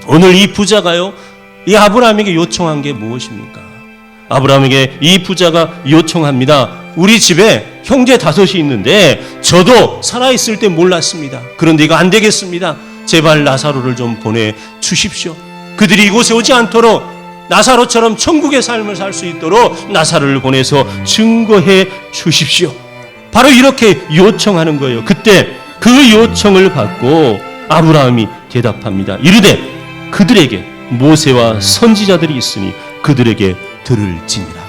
오늘 이 부자가요, 이 아브라함에게 요청한 게 무엇입니까? 아브라함에게 이 부자가 요청합니다. 우리 집에 형제 5이 있는데 저도 살아있을 때 몰랐습니다. 그런데 이거 안 되겠습니다. 제발 나사로를 좀 보내주십시오. 그들이 이곳에 오지 않도록 나사로처럼 천국의 삶을 살 수 있도록 나사로를 보내서 증거해 주십시오. 바로 이렇게 요청하는 거예요. 그때 그 요청을 받고 아브라함이 대답합니다. 이르되 그들에게 모세와 선지자들이 있으니 그들에게 들을지니라.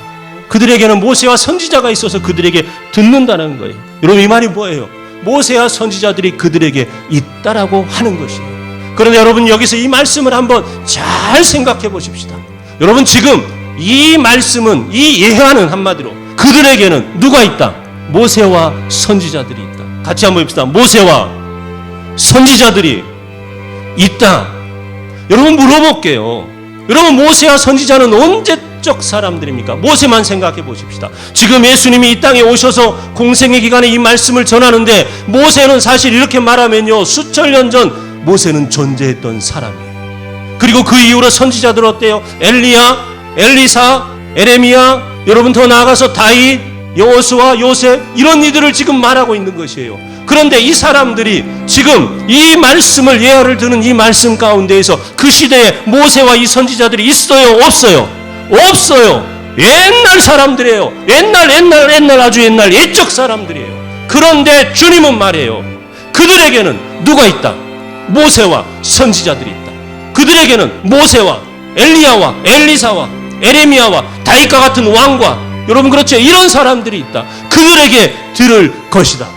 그들에게는 모세와 선지자가 있어서 그들에게 듣는다는 거예요. 여러분, 이 말이 뭐예요? 모세와 선지자들이 그들에게 있다라고 하는 것이에요. 그런데 여러분, 여기서 이 말씀을 한번 잘 생각해 보십시다. 여러분, 지금 이 말씀은, 이 예화는 한마디로 그들에게는 누가 있다? 모세와 선지자들이 있다. 같이 한번 봅시다. 모세와 선지자들이 있다. 여러분, 물어볼게요. 여러분, 모세와 선지자는 언제적 사람들입니까? 모세만 생각해 보십시다. 지금 예수님이 이 땅에 오셔서 공생의 기간에 이 말씀을 전하는데, 모세는 사실 이렇게 말하면요, 수천 년 전 모세는 존재했던 사람이에요. 그리고 그 이후로 선지자들 어때요? 엘리야, 엘리사, 에레미야, 여러분 더 나아가서 다윗, 여호수아, 요셉, 이런 이들을 지금 말하고 있는 것이에요. 그런데 이 사람들이 지금 이 말씀을, 예화를 듣는 이 말씀 가운데에서 그 시대에 모세와 이 선지자들이 있어요? 없어요? 없어요. 옛날 사람들이에요. 옛날 아주 옛날 옛적 사람들이에요. 그런데 주님은 말해요. 그들에게는 누가 있다? 모세와 선지자들이 있다. 그들에게는 모세와 엘리야와 엘리사와 에레미야와 다윗과 같은 왕과, 여러분 그렇죠? 이런 사람들이 있다. 그들에게 들을 것이다.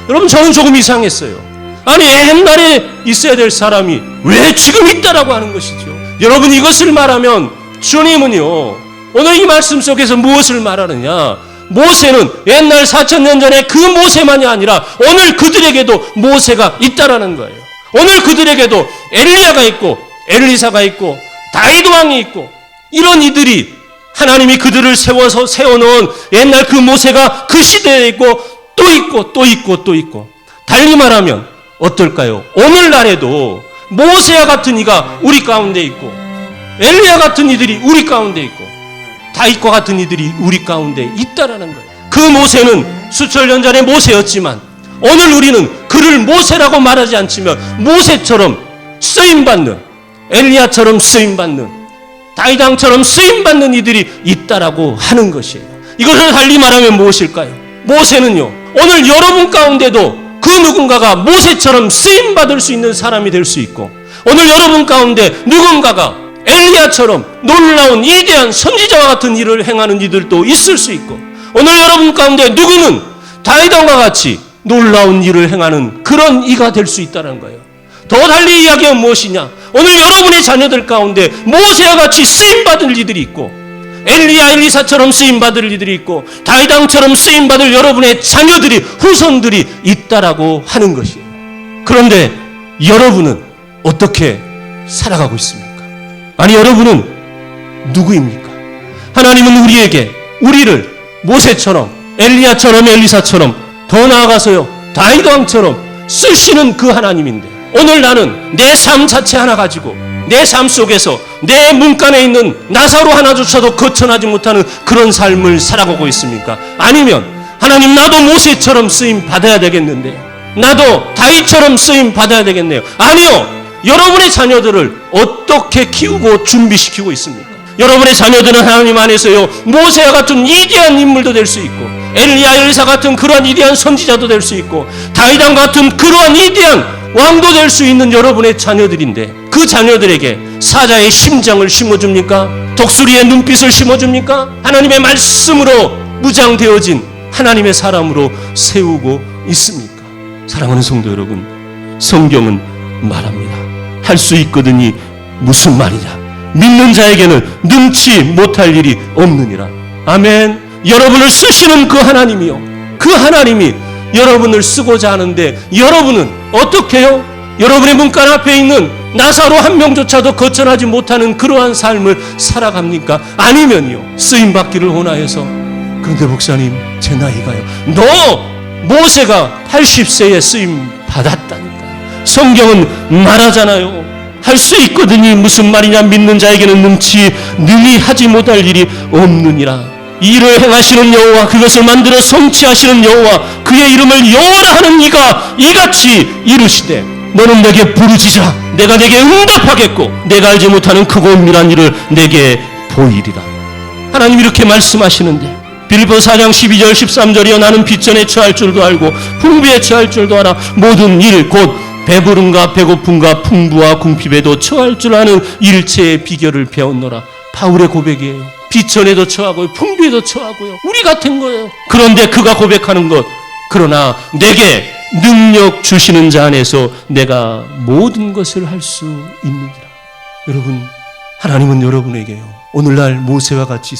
여러분, 저는 조금 이상했어요. 아니, 옛날에 있어야 될 사람이 왜 지금 있다라고 하는 것이죠. 여러분, 이것을 말하면 주님은요, 오늘 이 말씀 속에서 무엇을 말하느냐? 모세는 옛날 4,000년 전에 그 모세만이 아니라 오늘 그들에게도 모세가 있다라는 거예요. 오늘 그들에게도 엘리야가 있고 엘리사가 있고 다윗 왕이 있고, 이런 이들이 하나님이 그들을 세워서 세워놓은 옛날 그 모세가 그 시대에 있고 또 있고 또 있고 또 있고, 달리 말하면 어떨까요? 오늘날에도 모세와 같은 이가 우리 가운데 있고, 엘리야 같은 이들이 우리 가운데 있고, 다윗과 같은 이들이 우리 가운데 있다라는 거예요. 그 모세는 수천 년 전의 모세였지만 오늘 우리는 그를 모세라고 말하지 않지만 모세처럼 쓰임받는, 엘리야처럼 쓰임받는, 다윗 왕처럼 쓰임받는 이들이 있다라고 하는 것이에요. 이것을 달리 말하면 무엇일까요? 모세는요, 오늘 여러분 가운데도 그 누군가가 모세처럼 쓰임받을 수 있는 사람이 될 수 있고, 오늘 여러분 가운데 누군가가 엘리야처럼 놀라운 이대한 선지자와 같은 일을 행하는 이들도 있을 수 있고, 오늘 여러분 가운데 누구는 다윗 왕과 같이 놀라운 일을 행하는 그런 이가 될 수 있다는 거예요. 더 달리 이야기하면 무엇이냐? 오늘 여러분의 자녀들 가운데 모세와 같이 쓰임받을 이들이 있고, 엘리야, 엘리사처럼 쓰임받을 이들이 있고, 다윗 왕처럼 쓰임받을 여러분의 자녀들이, 후손들이 있다라고 하는 것이에요. 그런데 여러분은 어떻게 살아가고 있습니까? 아니, 여러분은 누구입니까? 하나님은 우리를 모세처럼, 엘리야처럼, 엘리사처럼, 더 나아가서요, 다윗 왕처럼 쓰시는 그 하나님인데, 오늘 나는 내 삶 자체 하나 가지고 내 삶 속에서 내 문간에 있는 나사로 하나조차도 거쳐나지 못하는 그런 삶을 살아가고 있습니까? 아니면 하나님, 나도 모세처럼 쓰임 받아야 되겠는데, 나도 다윗처럼 쓰임 받아야 되겠네요. 아니요. 여러분의 자녀들을 어떻게 키우고 준비시키고 있습니까? 여러분의 자녀들은 하나님 안에서요, 모세와 같은 이대한 인물도 될 수 있고, 엘리야, 엘리사 같은 그러한 이대한 선지자도 될 수 있고, 다윗 왕 같은 그러한 이대한 왕도 될 수 있는 여러분의 자녀들인데, 그 자녀들에게 사자의 심장을 심어줍니까? 독수리의 눈빛을 심어줍니까? 하나님의 말씀으로 무장되어진 하나님의 사람으로 세우고 있습니까? 사랑하는 성도 여러분, 성경은 말합니다. 할 수 있거든이 무슨 말이냐? 믿는 자에게는 능치 못할 일이 없느니라. 아멘. 여러분을 쓰시는 그 하나님이요, 그 하나님이 여러분을 쓰고자 하는데, 여러분은 어떻게 해요? 여러분의 문간 앞에 있는 나사로 한 명조차도 거쳐나지 못하는 그러한 삶을 살아갑니까? 아니면요, 쓰임받기를 원하여서, 그런데 목사님, 제 나이가요. 모세가 80세에 쓰임 받았다니까요. 성경은 말하잖아요. 할 수 있거든이 무슨 말이냐. 믿는 자에게는 능히 하지 못할 일이 없느니라. 이 일을 행하시는 여호와, 그것을 만들어 성취하시는 여호와, 그의 이름을 여호와라 하는 이가 이같이 이르시되 너는 내게 부르짖으라. 내가 내게 응답하겠고 내가 알지 못하는 크고 은밀한 일을 내게 보이리라. 하나님 이렇게 말씀하시는데 빌립보서 4장 12절 13절이여 나는 빚전에 처할 줄도 알고 풍부에 처할 줄도 알아. 모든 일 곧 배부름과 배고픔과 풍부와 궁핍에도 처할 줄 아는 일체의 비결을 배웠노라. 바울의 고백이에요. 빚전에도 처하고요, 풍부에도 처하고요. 우리 같은 거예요. 그런데 그가 고백하는 것, 그러나 내게 능력 주시는 자 안에서 내가 모든 것을 할 수 있느니라. 여러분, 하나님은 여러분에게요, 오늘날 모세와 같이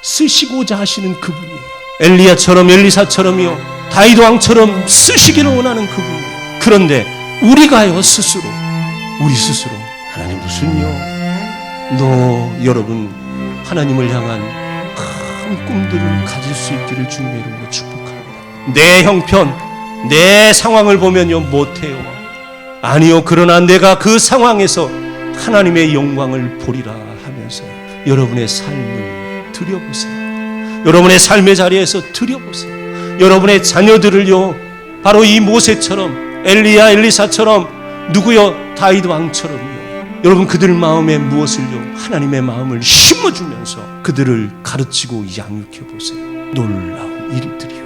쓰시고자 하시는 그분이에요. 엘리야처럼, 엘리사처럼요, 다윗 왕처럼 쓰시기를 원하는 그분이에요. 그런데 우리가요, 우리 스스로 하나님 무슨요? 여러분 하나님을 향한 큰 꿈들을 가질 수 있기를 주님의 이름으로 축복합니다. 내 형편, 내 상황을 보면요 못해요. 아니요, 그러나 내가 그 상황에서 하나님의 영광을 보리라 하면서 여러분의 삶을 드려보세요. 여러분의 삶의 자리에서 드려보세요. 여러분의 자녀들을요, 바로 이 모세처럼, 엘리야, 엘리사처럼, 다윗 왕처럼요, 여러분 그들 마음에 무엇을요, 하나님의 마음을 심어주면서 그들을 가르치고 양육해 보세요. 놀라운 일들이요.